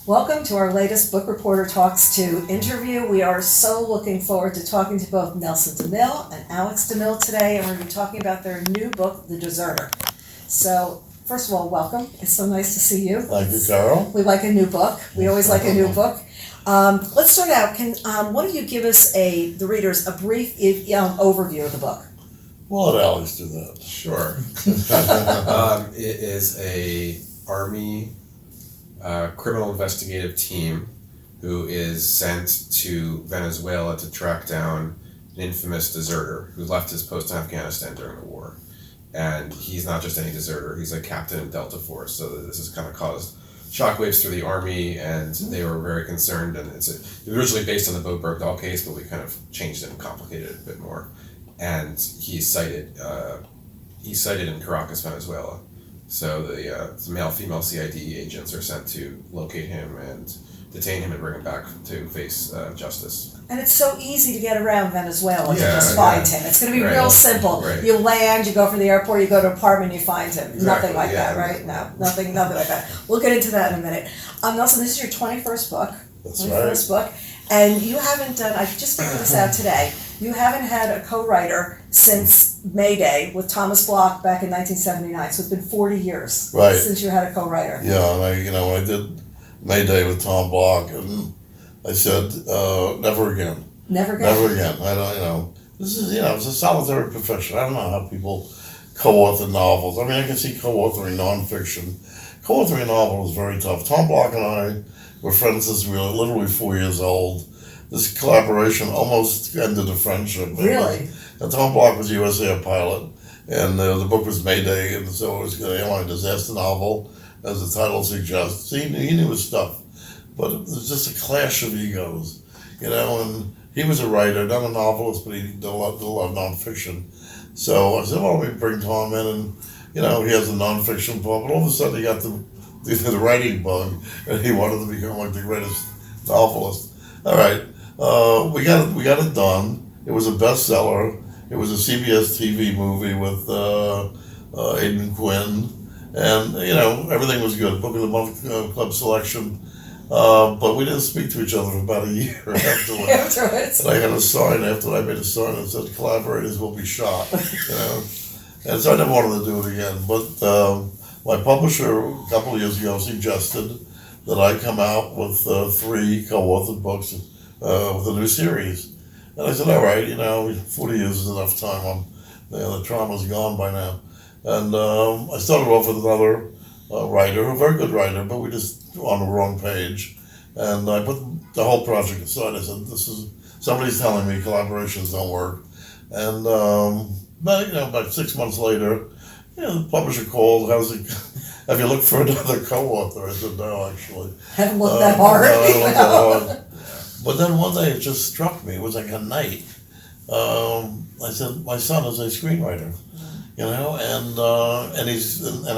Welcome to our latest Book Reporter Talks 2 interview. We are so looking forward to talking to both Nelson DeMille and Alex DeMille today, and we're going to be talking about their new book, The Deserter. So, first of all, welcome. It's so nice to see you. Thank you, Carol. We like a new book. We always like a new book. Let's start out. Why don't you give us, the readers, a brief overview of the book? We'll let Alex do that. Sure. It is a Army criminal investigative team who is sent to Venezuela to track down an infamous deserter who left his post in Afghanistan during the war. And he's not just any deserter, he's a captain in Delta Force, so this has kind of caused shockwaves through the Army, and they were very concerned. And it was originally based on the Bo Bergdahl case, but we kind of changed it and complicated it a bit more. And he's cited in Caracas, Venezuela. So the male-female CID agents are sent to locate him and detain him and bring him back to face justice. And it's so easy to get around Venezuela to just find him. It's going to be real simple. Right. You land, you go from the airport, you go to an apartment, you find him. Exactly, Nothing like that, right? No, nothing like that. We'll get into that in a minute. Nelson, this is your 21st book. That's 21st book. And you haven't done, I just figured this out today, you haven't had a co-writer since May Day with Thomas Bloch back in 1979. So it's been 40 years since you had a co-writer. Yeah, and I did May Day with Tom Bloch, and I said, never again. Never again? Never again. I don't, this is, it's a solitary profession. I don't know how people co-author novels. I mean, I can see co-authoring nonfiction. Co-authoring a novel is very tough. Tom Bloch and I were friends since we were literally 4 years old. This collaboration almost ended a friendship. Really? And Tom Bloch was a U.S. Air pilot, and the book was Mayday, and so it was an airline disaster novel, as the title suggests. He knew his stuff, but it was just a clash of egos, and he was a writer, not a novelist, but he did a lot of nonfiction. So I said, well, we bring Tom in, and, he has a nonfiction book, but all of a sudden he got the writing bug, and he wanted to become like the greatest novelist. All right, we got it done. It was a bestseller. It was a CBS TV movie with Aidan Quinn, and everything was good. Book of the Month Club selection, but we didn't speak to each other for about a year afterwards. And I had a sign after I made a sign that said "Collaborators will be shot." And so I never wanted to do it again. But my publisher a couple of years ago suggested that I come out with 3 co-authored books with a new series. And I said, all right, 40 years is enough time. The trauma's gone by now. And I started off with another writer, a very good writer, but we just on the wrong page. And I put the whole project aside. I said, somebody's telling me collaborations don't work. And about 6 months later, the publisher called. Have you looked for another co-author? I said, no, actually. Haven't looked that hard. No, I haven't looked that hard. But then one day it just struck me. It was like a night. I said, my son is a screenwriter, and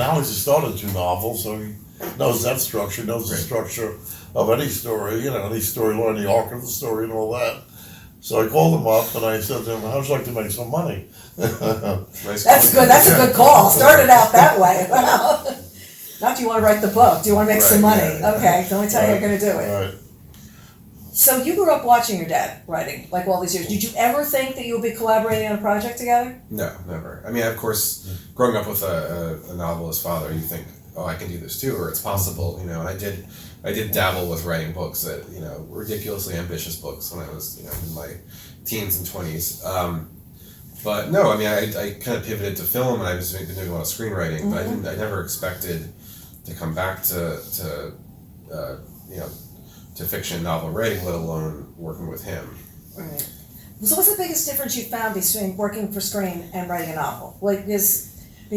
Alex has started 2 novels, so he knows that structure, knows the structure of any story, any storyline, the arc of the story, and all that. So I called him up and I said to him, "How'd you like to make some money?" That's good. That's a good call. Started out that way. Not do you want to write the book? Do you want to make some money? Yeah. Okay, let me tell you how you're going to do it. Right. So you grew up watching your dad writing, like all these years. Did you ever think that you would be collaborating on a project together? No, never. I mean, of course, growing up with a novelist father, you think, oh, I can do this too, or it's possible, and I did dabble with writing books that, ridiculously ambitious books when I was, in my teens and 20s. But no, I mean, I kind of pivoted to film, and I was been doing a lot of screenwriting, but I never expected to come back to fiction novel writing, let alone working with him. Right. So what's the biggest difference you found between working for screen and writing a novel?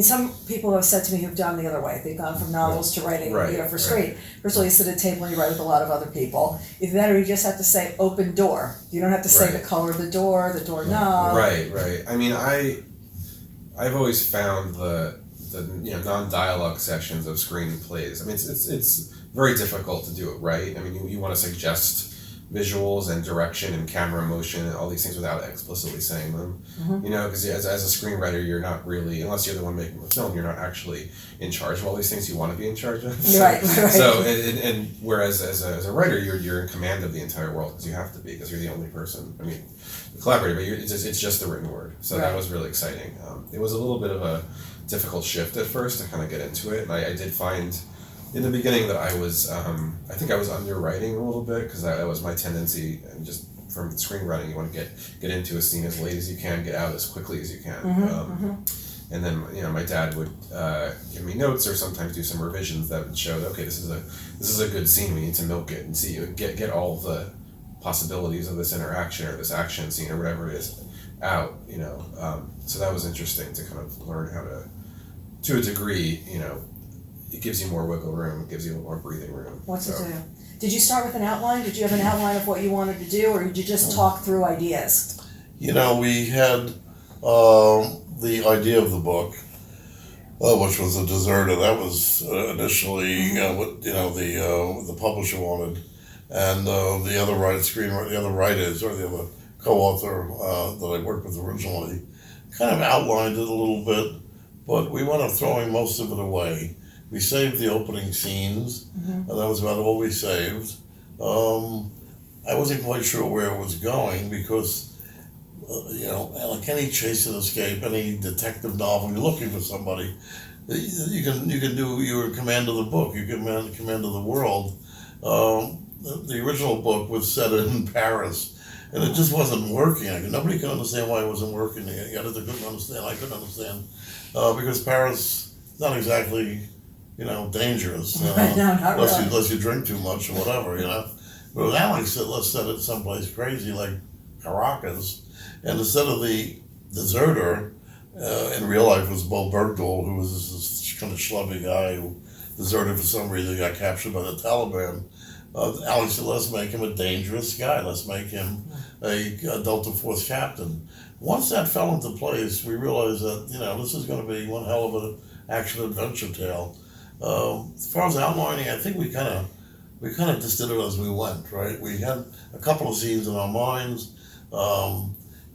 Some people have said to me who've done the other way. They've gone from novels to writing for screen. First of all, you sit at a table and you write with a lot of other people. Either that or you just have to say open door. You don't have to say the color of the door knob. Right. I mean, I've always found the non-dialogue sessions of screenplays. I mean, it's very difficult to do it right. I mean, you want to suggest visuals and direction and camera motion and all these things without explicitly saying them. You know, because as a screenwriter, you're not really, unless you're the one making the film, you're not actually in charge of all these things you want to be in charge of. So, right. So, and whereas as a writer, you're in command of the entire world because you have to be, because you're the only person. I mean, the collaborator, but it's just the written word. So that was really exciting. It was a little bit of a difficult shift at first to kind of get into it, and I did find in the beginning that I was, I think I was underwriting a little bit because that was my tendency, and just from screenwriting, you want to get into a scene as late as you can, get out as quickly as you can. And then, you know, my dad would give me notes or sometimes do some revisions that would show that, okay, this is a good scene. We need to milk it and see get all of the possibilities of this interaction or this action scene or whatever it is out. You know, so that was interesting to kind of learn how to a degree, you know. It gives you more wiggle room, it gives you more breathing room. What to do? Did you start with an outline? Did you have an outline of what you wanted to do, or did you just talk through ideas? You know, we had the idea of the book, which was a deserter. That was initially what the publisher wanted, and the other writers, or the other co-author that I worked with originally, kind of outlined it a little bit, but we wound up throwing most of it away. We saved the opening scenes, and that was about all we saved. I wasn't quite sure where it was going because, you know, like any chase and escape, any detective novel, you're looking for somebody. You're in command of the book, you're in command of the world. The original book was set in Paris, and it just wasn't working. Nobody could understand why it wasn't working. The editor couldn't understand, I couldn't understand, because Paris is not exactly, you know, dangerous. No, not really. Unless you drink too much or whatever, you know. But Alex said, let's set it someplace crazy like Caracas. And instead of the deserter, in real life was Bo Bergdahl, who was this kind of schlubby guy who deserted for some reason, got captured by the Taliban. Alex said, let's make him a dangerous guy. Let's make him a Delta Force captain. Once that fell into place, we realized that, you know, this is going to be one hell of an action-adventure tale. As far as outlining, I think we kind of just did it as we went, right? We had a couple of scenes in our minds.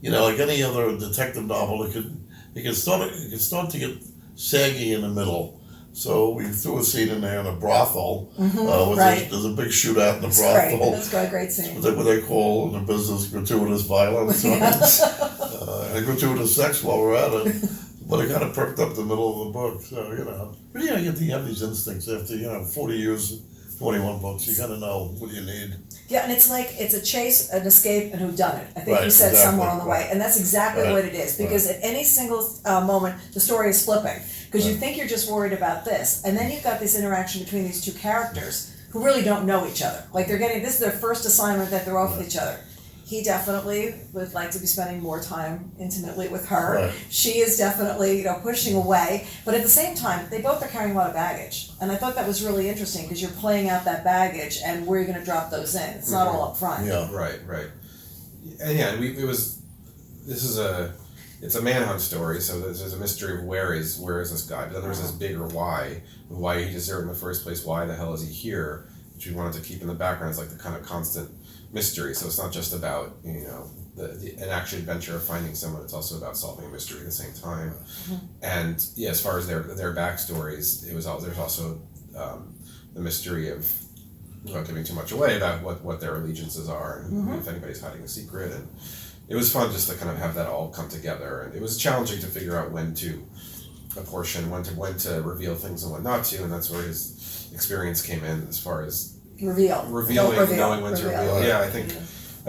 You know, like any other detective novel, it could start to get saggy in the middle. So we threw a scene in there in a brothel. There's a big shootout in the brothel. That's a great scene. That's what they call in the business gratuitous violence, right? And gratuitous sex while we're at it. But it kind of perked up the middle of the book, so, you know. But yeah, you have these instincts after, you know, 40 years, 21 books, you kind of know what you need. Yeah, and it's like, it's a chase, an escape, and whodunit. I think you said somewhere on the way, and that's exactly what it is, because at any single moment, the story is flipping, because you think you're just worried about this, and then you've got this interaction between these two characters who really don't know each other. Like, this is their first assignment that they're off with each other. He definitely would like to be spending more time intimately with her. Right. She is definitely, you know, pushing away. But at the same time, they both are carrying a lot of baggage. And I thought that was really interesting because you're playing out that baggage and where you're going to drop those in. It's not all up front. Yeah, right. And yeah, it's a manhunt story, so there's a mystery of where is this guy. But then there's this bigger why he deserted in the first place. Why the hell is he here? Which we wanted to keep in the background as like the kind of constant mystery. So it's not just about, you know, an action adventure of finding someone. It's also about solving a mystery at the same time. And yeah, as far as their backstories, there's also the mystery of, without giving too much away, about what their allegiances are and if anybody's hiding a secret. And it was fun just to kind of have that all come together. And it was challenging to figure out when to apportion, when to reveal things and when not to. And that's where his experience came in as far as revealing, knowing when to reveal. Yeah, I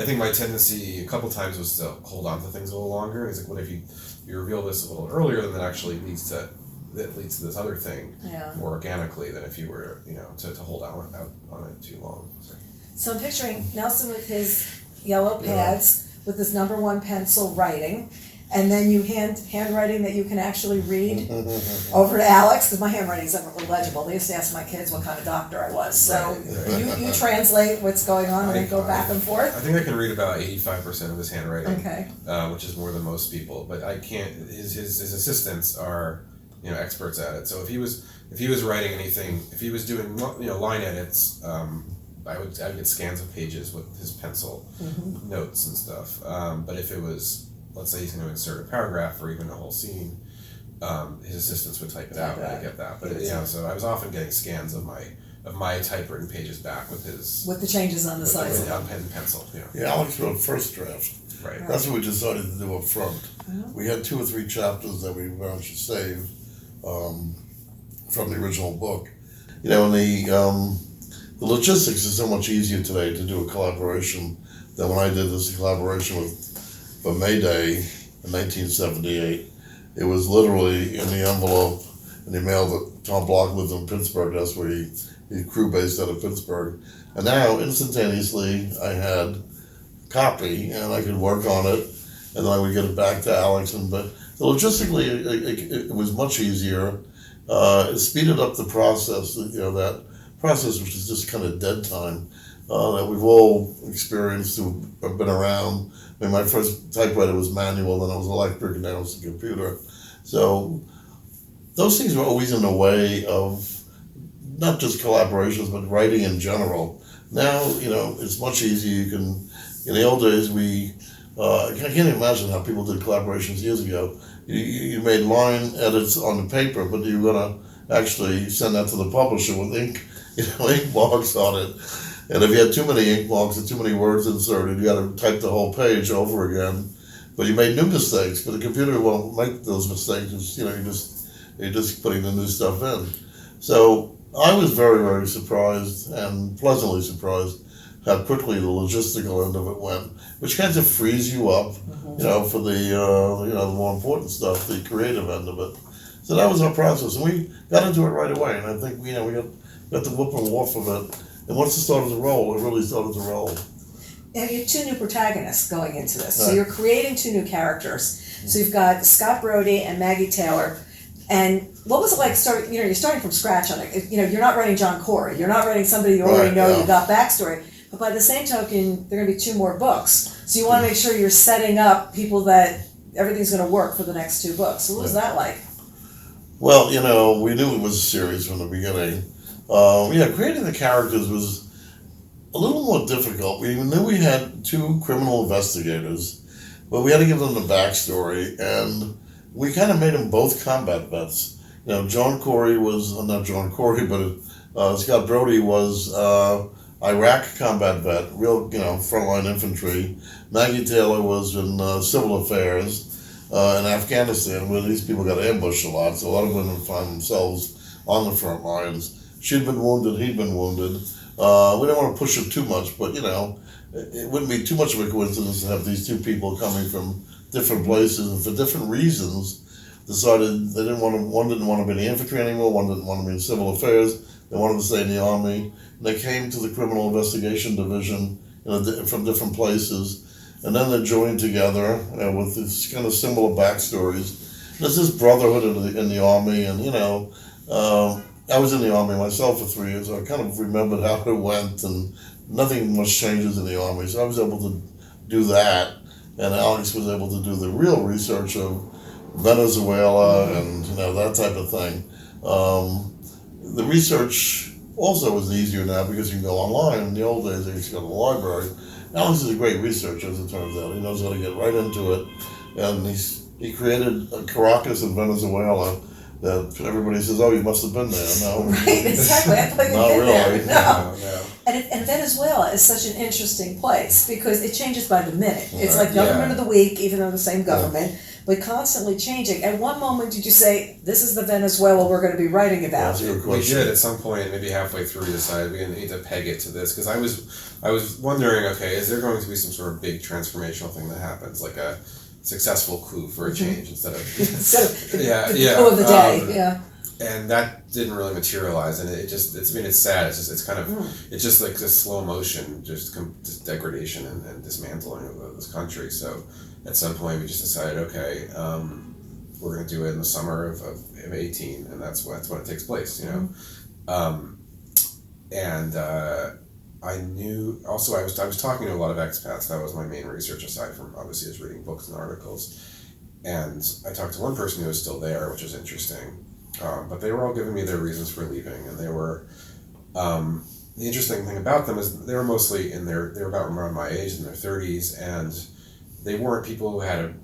think my tendency a couple times was to hold on to things a little longer. It's like, what if you reveal this a little earlier, then that actually leads to this other thing more organically than if you were, you know, to hold out on it too long. So I'm picturing Nelson with his yellow pads with his number 1 pencil writing. And then you handwriting that you can actually read over to Alex, because my handwriting isn't illegible. They used to ask my kids what kind of doctor I was. So you translate what's going on and then go back and forth? I think I can read about 85% of his handwriting, okay. Which is more than most people. But I can't. His assistants are, you know, experts at it. So if he was writing anything, if he was doing, you know, line edits, I would get scans of pages with his pencil, notes and stuff. But if it was, let's say he's going to insert a paragraph or even a whole scene, his assistants would type it out, and I get that. But so I was often getting scans of my typewritten pages back with the changes on the sides. On pen and pencil. Yeah, Alex wrote first draft. Right. That's what we decided to do up front. We had 2 or 3 chapters that we managed to save from the original book. And the logistics is so much easier today to do a collaboration than when I did this collaboration for May Day in 1978. It was literally in the envelope, and he mailed it. Tom Block lived in Pittsburgh. That's where he crew based out of Pittsburgh. And now, instantaneously, I had copy, and I could work on it, and then I would get it back to Alex. But logistically, it was much easier. It speeded up the process. That process, which is just kind of dead time, that we've all experienced who have been around. I mean, my first typewriter was manual, then it was electric, and now it's a computer. So those things were always in the way of not just collaborations, but writing in general. Now, it's much easier. You can. In the old days, I can't imagine how people did collaborations years ago. You made line edits on the paper, but you were gonna actually send that to the publisher with ink marks on it. And if you had too many ink marks and too many words inserted, you had to type the whole page over again. But you made new mistakes, but the computer won't make those mistakes. You're just putting the new stuff in. So I was very, very surprised and pleasantly surprised how quickly the logistical end of it went, which kind of frees you up, for the more important stuff, the creative end of it. So that was our process, and we got into it right away. And I think we got the whoop and woof of it. And once it started to roll, it really started to roll. And you have 2 new protagonists going into this, so you're creating 2 new characters. So you've got Scott Brody and Maggie Taylor. And what was it like you're starting from scratch on it. You're not writing John Corey. You're not writing somebody you already know. You got backstory. But by the same token, there are going to be 2 more books. So you want to make sure you're setting up people that everything's going to work for the next 2 books. So what was that like? Well, we knew it was a series from the beginning. Creating the characters was a little more difficult. We knew we had 2 criminal investigators, but we had to give them the backstory, and we kind of made them both combat vets. John Corey was, not John Corey, but Scott Brody was Iraq combat vet, real, frontline infantry. Maggie Taylor was in civil affairs in Afghanistan, where these people got ambushed a lot, so a lot of women find themselves on the front lines. She'd been wounded, he'd been wounded. We don't want to push it too much, but, it wouldn't be too much of a coincidence to have these 2 people coming from different places and for different reasons decided they didn't want to, one didn't want to be in the infantry anymore, one didn't want to be in civil affairs, they wanted to stay in the army. And they came to the criminal investigation division from different places, and then they joined together with these kind of similar backstories. There's this brotherhood in the army, and I was in the army myself for 3 years, so I kind of remembered how it went, and nothing much changes in the army, so I was able to do that, and Alex was able to do the real research of Venezuela and that type of thing. The research also is easier now because you can go online. In the old days, they used to go to the library. Alex is a great researcher, as it turns out. He knows how to get right into it, and he created Caracas in Venezuela. That everybody says, "Oh, you must have been there." No, right, exactly. I thought you'd not been really. there. No. And Venezuela is such an interesting place because it changes by the minute. It's like government of the week, even though the same government, but constantly changing. At one moment, did you say, "This is the Venezuela we're going to be writing about"? We did at some point, maybe halfway through, we decided we need to peg it to this because I was wondering, okay, is there going to be some sort of big transformational thing that happens, like a successful coup for a change instead of the coup of the day, and that didn't really materialize, and it's sad. It's kind of it's just like this slow motion, just degradation and dismantling of this country. So at some point we just decided, okay, we're going to do it in the summer of 18, and that's when it takes place, I knew also I was talking to a lot of expats. That was my main research aside from obviously just reading books and articles. And I talked to one person who was still there, which was interesting. But they were all giving me their reasons for leaving, and they were the interesting thing about them is they were mostly they were about around my age, in their 30s, and they weren't people who had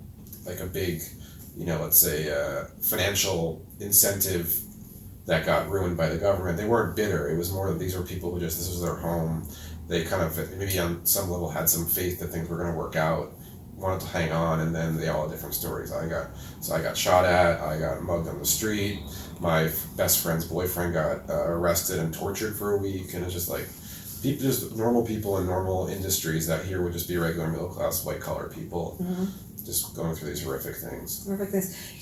a big, let's say, financial incentive that got ruined by the government. They weren't bitter. It was more that these were people who this was their home. They kind of, maybe on some level, had some faith that things were going to work out, wanted to hang on, and then they all had different stories. I got shot at, I got mugged on the street, my best friend's boyfriend got arrested and tortured for a week, and it's just like, people, just normal people in normal industries that here would just be regular middle-class, white-collar people. Mm-hmm. Just going through these horrific things.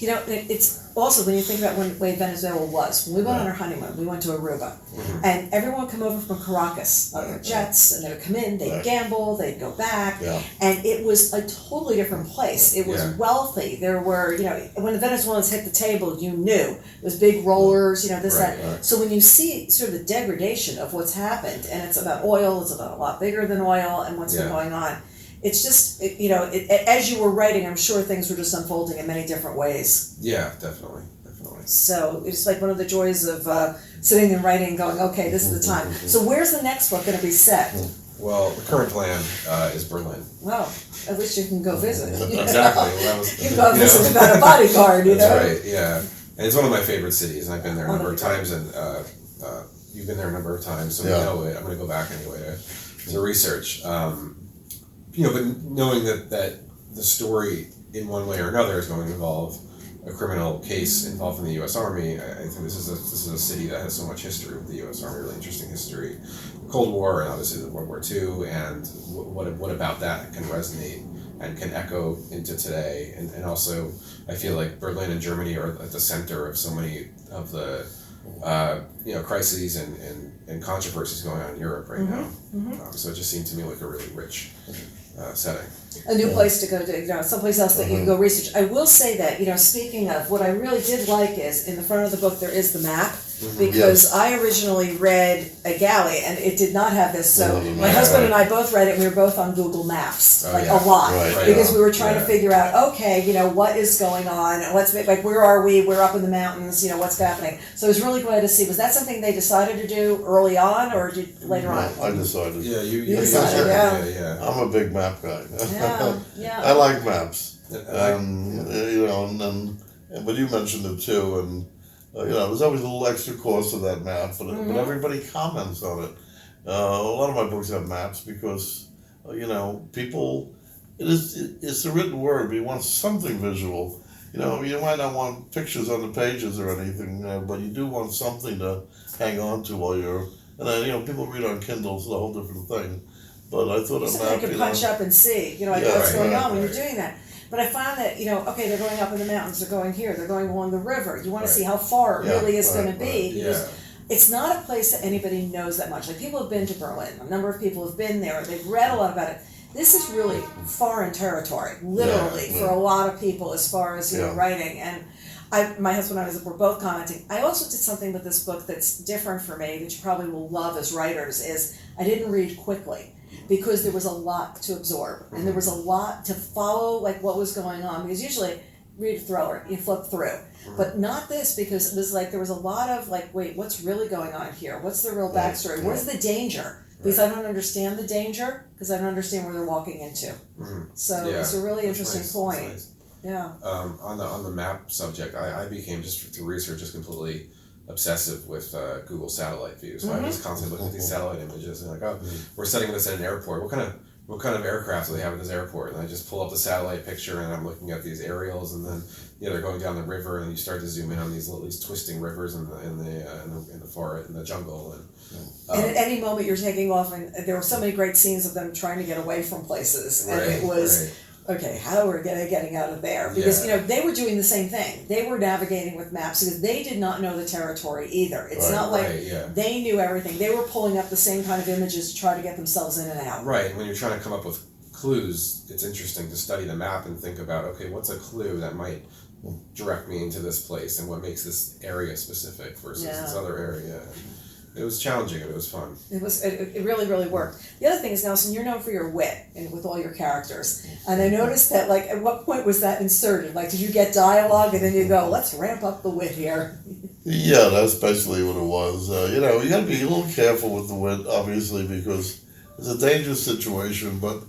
It's also, when you think about the way Venezuela was, when we went on our honeymoon, we went to Aruba, mm-hmm. and everyone would come over from Caracas on their jets, and they would come in, they'd gamble, they'd go back, and it was a totally different place. It was wealthy. There were, when the Venezuelans hit the table, you knew. It was big rollers, that. Right. So when you see sort of the degradation of what's happened, and it's about oil, it's about a lot bigger than oil, and what's been going on, it's just, as you were writing, I'm sure things were just unfolding in many different ways. Yeah, definitely. So it's like one of the joys of sitting and writing, going, okay, this is the time. So where's the next book going to be set? Well, the current plan is Berlin. Well, at least you can go visit. Exactly. Well, you can go visit without a bodyguard, That's right, yeah. And it's one of my favorite cities, and I've been there a number of times, and you've been there a number of times, so we know it. I'm going to go back anyway to research. But knowing that the story in one way or another is going to involve a criminal case involved in the U.S. Army, I think this is a city that has so much history with the U.S. Army, really interesting history, the Cold War, and obviously the World War II, and what about that can resonate and can echo into today, and also I feel like Berlin and Germany are at the center of so many of the crises and controversies going on in Europe right now. Mm-hmm. So it just seemed to me like a really rich setting. A new place to go to, someplace else that you can go research. I will say that, speaking of, what I really did like is, in the front of the book there is the map, because I originally read a galley, and it did not have this, so my husband and I both read it, and we were both on Google Maps, a lot, because we were trying to figure out, okay, what is going on, where are we, we're up in the mountains, what's happening. So I was really glad to see, was that something they decided to do early on, or later on? I decided. Yeah, you decided, yeah. I'm a big map guy. Yeah. I like maps, but you mentioned it too, and there's always a little extra cost of that map, but everybody comments on it. A lot of my books have maps because people. It's a written word, but you want something visual. You might not want pictures on the pages or anything, but you do want something to hang on to while you're. And then people read on Kindle, so a whole different thing. But I thought a map, you can punch up and see, what's going on when you're doing that. But I found that, okay, they're going up in the mountains, they're going here, they're going along the river. You want to see how far it really is going to be. Because it's not a place that anybody knows that much. Like, people have been to Berlin. A number of people have been there. They've read a lot about it. This is really foreign territory, literally, for a lot of people as far as, writing. And my husband and I were both commenting. I also did something with this book that's different for me, that you probably will love as writers, is I didn't read quickly, because there was a lot to absorb, and there was a lot to follow, what was going on. Because usually, read a thriller, you flip through. But not this, because it was there was a lot of wait, what's really going on here? What's the real backstory? Where's the danger? Because I don't understand the danger, because I don't understand where they're walking into. So it's a really interesting point. Nice. Yeah. On the map subject, I became, just through research, just completely obsessive with Google satellite views. So I was constantly looking at these satellite images and we're setting this at an airport. What kind of aircraft do they have at this airport? And I just pull up the satellite picture, and I'm looking at these aerials, and then they're going down the river, and you start to zoom in on these twisting rivers in the forest, in the jungle, and at any moment you're taking off, and there were so many great scenes of them trying to get away from places, and it was. Okay, how are we getting out of there? Because, they were doing the same thing. They were navigating with maps because they did not know the territory either. It's not like they knew everything. They were pulling up the same kind of images to try to get themselves in and out. Right, and when you're trying to come up with clues, it's interesting to study the map and think about, okay, what's a clue that might direct me into this place, and what makes this area specific versus this other area. It was challenging, but it was fun. It really, really worked. The other thing is, Nelson, you're known for your wit and with all your characters. And I noticed that, at what point was that inserted? Did you get dialogue and then you go, let's ramp up the wit here? Yeah, that's basically what it was. You know, you got to be a little careful with the wit, obviously, because it's a dangerous situation. But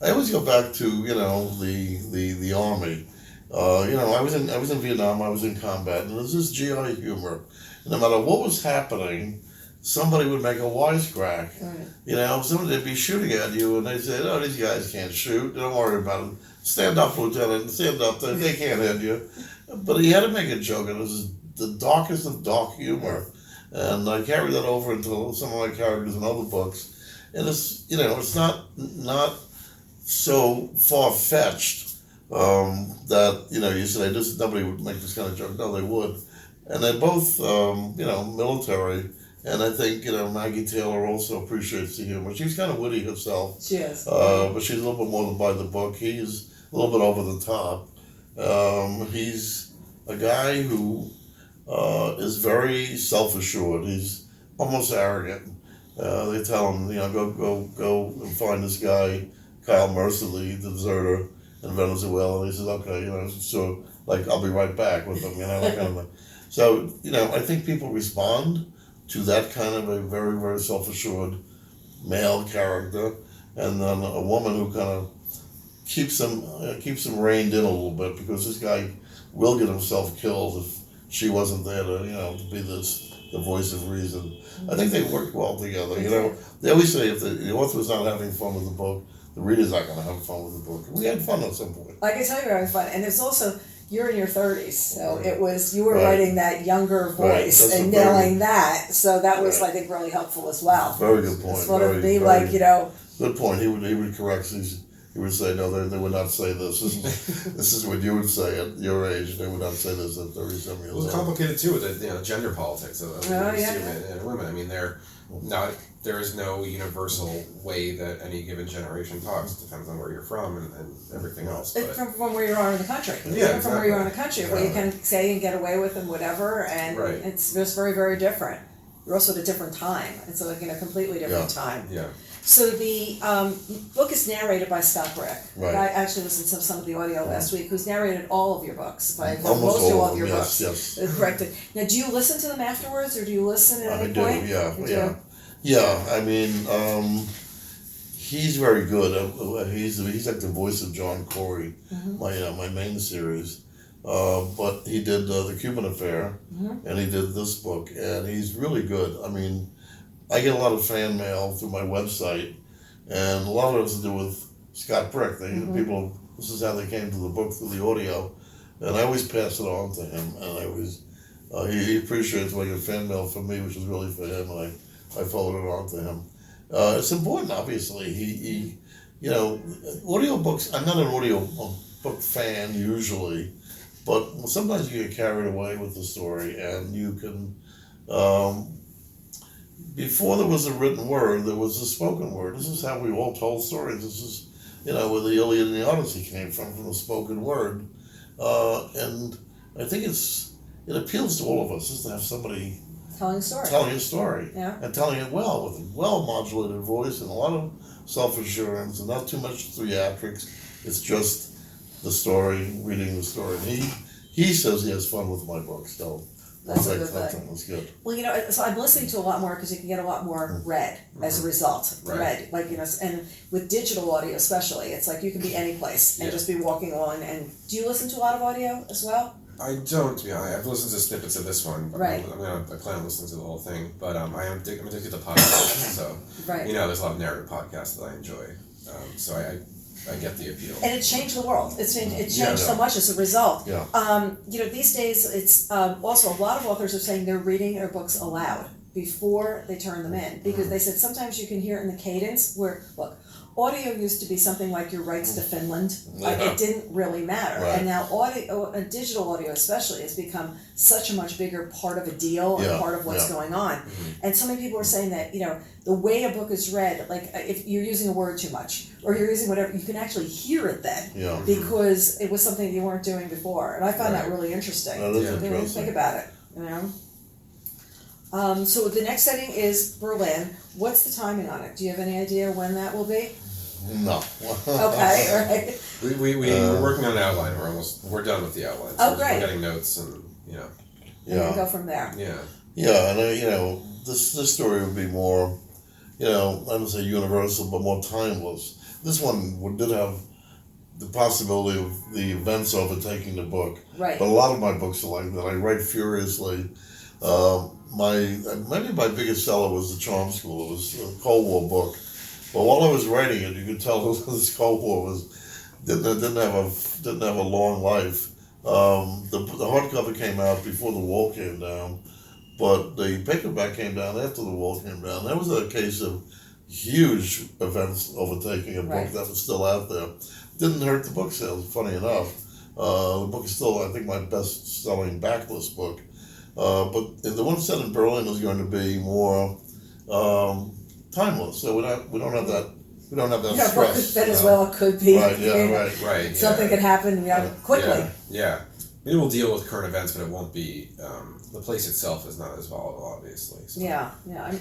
I always go back to the army. You know, I was in Vietnam. I was in combat, and there's this GI humor. No matter what was happening, somebody would make a wisecrack. Right. You know, somebody would be shooting at you, and they'd say, "Oh, these guys can't shoot. Don't worry about it. Stand up, Lieutenant. Stand up. They can't hit you." But he had to make a joke, and it was the darkest of dark humor, and I carried that over into some of my characters in other books. And it's it's not so far fetched that you say this nobody would make this kind of joke. No, they would, and they're both military. And I think Maggie Taylor also appreciates the humor. She's kind of witty herself. She is. But she's a little bit more than by the book. He's a little bit over the top. He's a guy who is very self-assured. He's almost arrogant. They tell him, go and find this guy, Kyle Mercer, the deserter in Venezuela. And he says, okay, so I'll be right back with him, that kind of thing. So, I think people respond to that kind of a very, very self-assured male character, and then a woman who kind of keeps him reined in a little bit, because this guy will get himself killed if she wasn't there to be the voice of reason. I think they worked well together. They always say if the author's not having fun with the book, the reader's not going to have fun with the book. We had fun at some point. I can tell you we're having fun, and it's also. You're in your 30s, so it was you were writing that younger voice and nailing that. So that was, I think, really helpful as well. Very good point. Sort of be Good point. He would correct these. He would say, no, they would not say this. This is what you would say at your age. They would not say this at 30-some years old. It was complicated too with the gender politics of men and women. I mean, there is no universal way that any given generation talks. It depends on where you're from and everything else. But from where you are in the country. Yeah, from where you are in the country, where you can say and get away with and whatever, and it's just very, very different. You're also at a different time. It's a completely different time. Yeah. So the book is narrated by Scott Brick. Right. I actually listened to some of the audio last week. Who's narrated all of your books? Almost all of your books. Yes. Corrected. Now, do you listen to them afterwards, or do you listen at any point? Yeah. I mean, he's very good. He's like the voice of John Corey, my main series. But he did the Cuban Affair, and he did this book, and he's really good. I mean, I get a lot of fan mail through my website, and a lot of it has to do with Scott Brick. People, this is how they came to the book through the audio, and I always pass it on to him, and I always he appreciates when I get fan mail from me, which is really for him, and I forward it on to him. It's important, obviously. He audio books. I'm not an audio book fan usually, but sometimes you get carried away with the story, and you can. Before there was a written word, there was a spoken word. This is how we all told stories. This is, where the Iliad and the Odyssey came from the spoken word. And I think it appeals to all of us just to have somebody telling a story. Yeah. And telling it well, with a well-modulated voice and a lot of self-assurance and not too much theatrics. It's just the story, reading the story. And he says he has fun with my books, so that's a good thing. That's good. Well, so I'm listening to a lot more because you can get a lot more read as a result. Right. Read, and with digital audio especially, it's like you can be any place and just be walking on. And do you listen to a lot of audio as well? I don't, to be honest. I've listened to snippets of this one. But I plan on listening to the whole thing. But I'm addicted to podcasts, so there's a lot of narrative podcasts that I enjoy. So I get the appeal. And it changed the world. It changed so much as a result. Yeah. These days, it's also a lot of authors are saying they're reading their books aloud before they turn them in, because they said sometimes you can hear it in the cadence where, look, audio used to be something like your rights to Finland. It didn't really matter. Right. And now digital audio especially has become such a much bigger part of a deal and part of what's going on. Mm-hmm. And so many people are saying that, the way a book is read, like if you're using a word too much or you're using whatever, you can actually hear it then because it was something you weren't doing before. And I find that really interesting. That is interesting. Think about it, So the next setting is Berlin. What's the timing on it? Do you have any idea when that will be? No. Okay, all right. We're working on an outline. We're done with the outline. So great. We're getting notes and and then go from there. Yeah, and this story would be more, I don't say universal, but more timeless. This one did have the possibility of the events overtaking the book. Right. But a lot of my books are like that. I write furiously. Maybe my biggest seller was The Charm School. It was a Cold War book. But while I was writing it, you could tell this Cold War didn't have a long life. The hardcover came out before the wall came down, but the paperback came down after the wall came down. That was a case of huge events overtaking a book that was still out there. Didn't hurt the book sales, funny enough. The book is still, I think, my best-selling Backless book. But the one set in Berlin is going to be more timeless. So we don't have that. We don't have that stress. Venezuela could be. Right. Something could happen quickly. Yeah. It will deal with current events, but it won't be. The place itself is not as volatile, obviously. So. Yeah.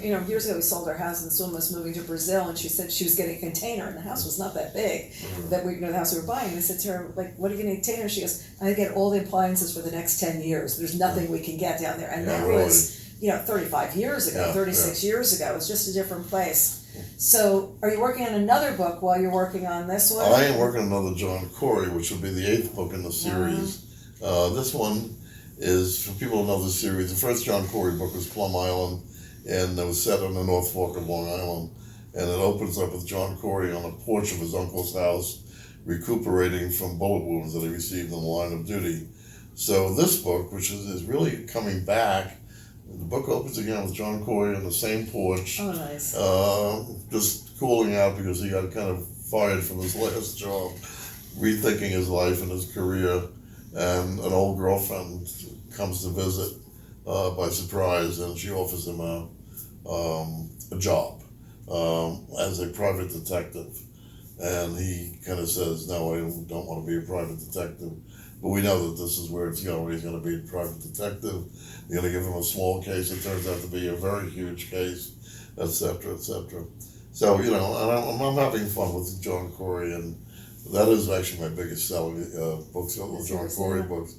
Years ago we sold our house, and this woman was moving to Brazil, and she said she was getting a container, and the house was not that big. That the house we were buying. And I said to her, like, "What are you getting a container?" She goes, "I get all the appliances for the next 10 years. There's nothing we can get down there." And that was, 35 years ago, 36 years ago. It was just a different place. So, are you working on another book while you're working on this one? I am working on another John Corey, which will be the 8th book in the series. This one is, for people who know the series, the first John Corey book was Plum Island, and it was set on the North Fork of Long Island. And it opens up with John Corey on the porch of his uncle's house, recuperating from bullet wounds that he received in the line of duty. So this book, which is really coming back, the book opens again with John Corey on the same porch. Oh, nice. Just cooling out because he got kind of fired from his last job, rethinking his life and his career. And an old girlfriend comes to visit by surprise, and she offers him a job as a private detective. And he kind of says, "No, I don't want to be a private detective." But we know that this is where it's going. He's going to be a private detective. They're going to give him a small case. It turns out to be a very huge case, etc., etc. So, and I'm having fun with John Corey, and that is actually my biggest selling books, the John Corey books.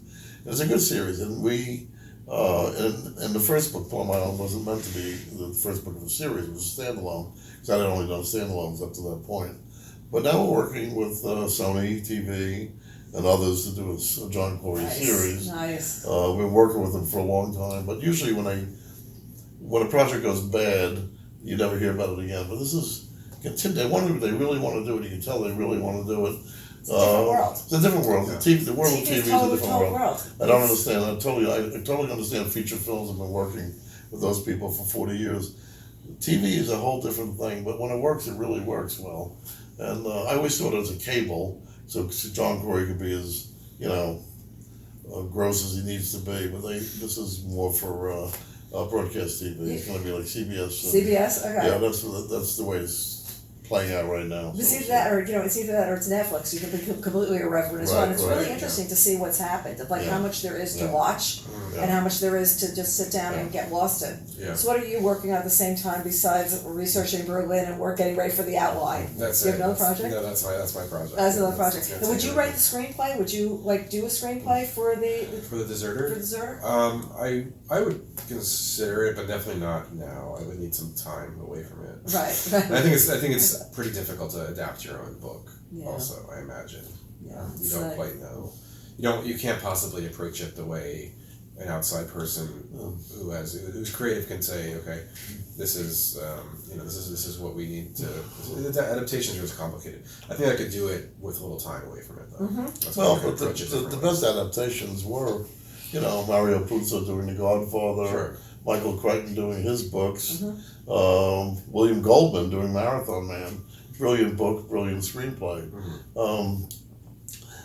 It's a good series, and we, and the first book, Plum Island, wasn't meant to be the first book of the series. It was a standalone, because I had only done standalones up to that point. But now we're working with Sony TV and others to do a John Corey series. Nice. We've been working with them for a long time, but usually when a project goes bad, you never hear about it again. But this is, they really want to do it. You can tell they really want to do it. It's a different world. It's a different world. The world of TV is a different world. I don't understand. I totally understand feature films. I've been working with those people for 40 years. TV is a whole different thing, but when it works, it really works well. And I always thought it was a cable, so John Corey could be as, gross as he needs to be. But this is more for broadcast TV. It's going to be like CBS. CBS, okay. Yeah, that's the way it's playing out right now. It's either that, or it's either that, or it's Netflix. You can be completely irreverent as well. And it's really interesting to see what's happened, like how much there is to watch, and how much there is to just sit down and get lost in. Yeah. So, what are you working on at the same time besides researching Berlin and getting ready for the outline? That's you have another project? No, that's my project. That's another project. And would you write the screenplay? Would you do a screenplay for the Deserter? For the Deserter? I would consider it, but definitely not now. I would need some time away from it. Right. And I think it's pretty difficult to adapt your own book. Yeah. Also, I imagine. Yeah. You don't quite know. You can't possibly approach it the way an outside person who's creative can say, okay, this is this is what we need to. The adaptations are complicated. I think I could do it with a little time away from it though. Mm-hmm. That's but the best adaptations were, Mario Puzo doing The Godfather, sure. Michael Crichton doing his books, Mm-hmm. William Goldman doing Marathon Man. Brilliant book, brilliant screenplay. Mm-hmm.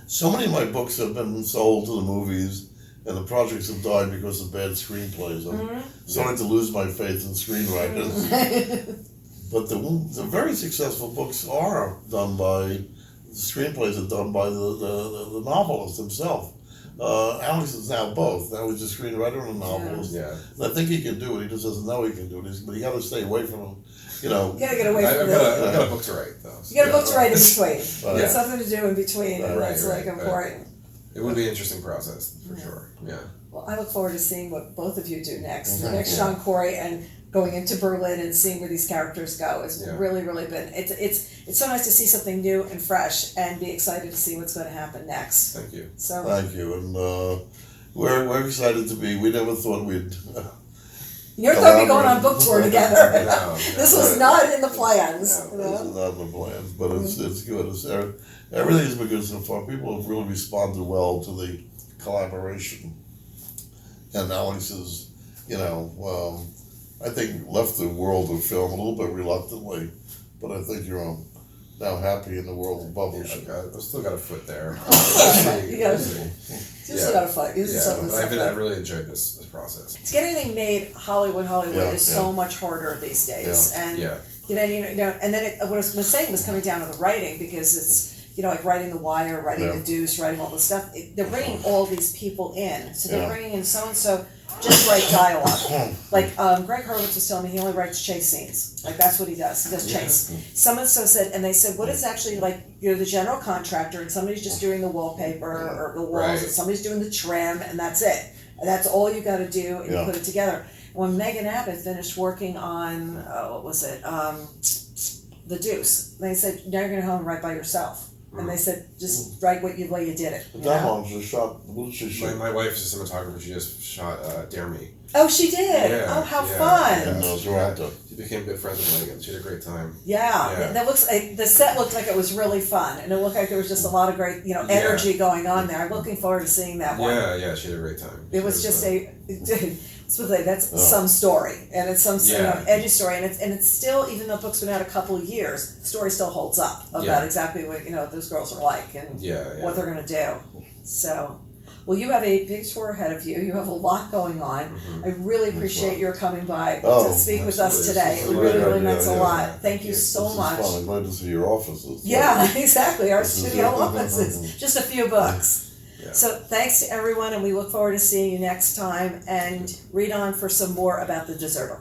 So many of my books have been sold to the movies, and the projects have died because of bad screenplays. I'm starting to lose my faith in screenwriters. But the very successful books are done by, the screenplays are done by the novelist himself. Alex is now both. Now he's a screenwriter and a novelist. Yeah. And I think he can do it. He just doesn't know he can do it. But you got to stay away from him. You gotta get away from I've got a book to write though. You got a book to write in between. Right. Something to do in between, and that's important. It would be an interesting process for sure. Yeah. Well, I look forward to seeing what both of you do next. The next Sean Corey and going into Berlin and seeing where these characters go has really, really been. It's so nice to see something new and fresh and be excited to see what's going to happen next. Thank you. So Thank you, and we're excited to be. We never thought we'd. You never thought we'd be going on book tour together. No, This was not in the plans. No. This is not in the plans, but it's good. Everything's been good so far. People have really responded well to the collaboration. And Alex is, I think left the world of film a little bit reluctantly, but I think you're now happy in the world of publishing. I've still got a foot there. You got to fight. I've really enjoyed this process. To get anything made Hollywood is so much harder these days, and and then what I was saying was coming down to the writing, because it's like writing The Wire, writing The Deuce, writing all this stuff. They're bringing all these people in, so they're bringing in so and so. Just write dialogue. Like Greg Hurwitz was telling me, he only writes chase scenes. Like that's what he does. He does chase. Someone said, and they said, what is actually like? You're the general contractor, and somebody's just doing the wallpaper or the walls, and somebody's doing the trim, and that's it. And that's all you got to do, and you put it together. When Megan Abbott finished working on The Deuce, they said, now you're going to go home and write by yourself. And they said, just write what you did it. That long she shot. What did she shoot? My wife's a cinematographer. She just shot Dare Me. Oh, she did. Yeah, oh, how fun! And Toronto. She became good friends with Megan. She had a great time. Yeah. That looks. The set looked like it was really fun, and it looked like there was just a lot of great, energy going on there. I'm looking forward to seeing that one. Yeah, she had a great time. It was just that's some story, and it's some edgy story, and it's still, even though books been out a couple of years, the story still holds up about exactly what those girls are like and what they're going to do. So, well, you have a big tour ahead of you. You have a lot going on. I really appreciate your coming by to speak with us today. It really meant a lot. Thank you so much. Fun. I'm glad to see your offices. Yeah, exactly. Our studio offices. Just a few books. Yeah. So thanks to everyone, and we look forward to seeing you next time, and read on for some more about The Deserter.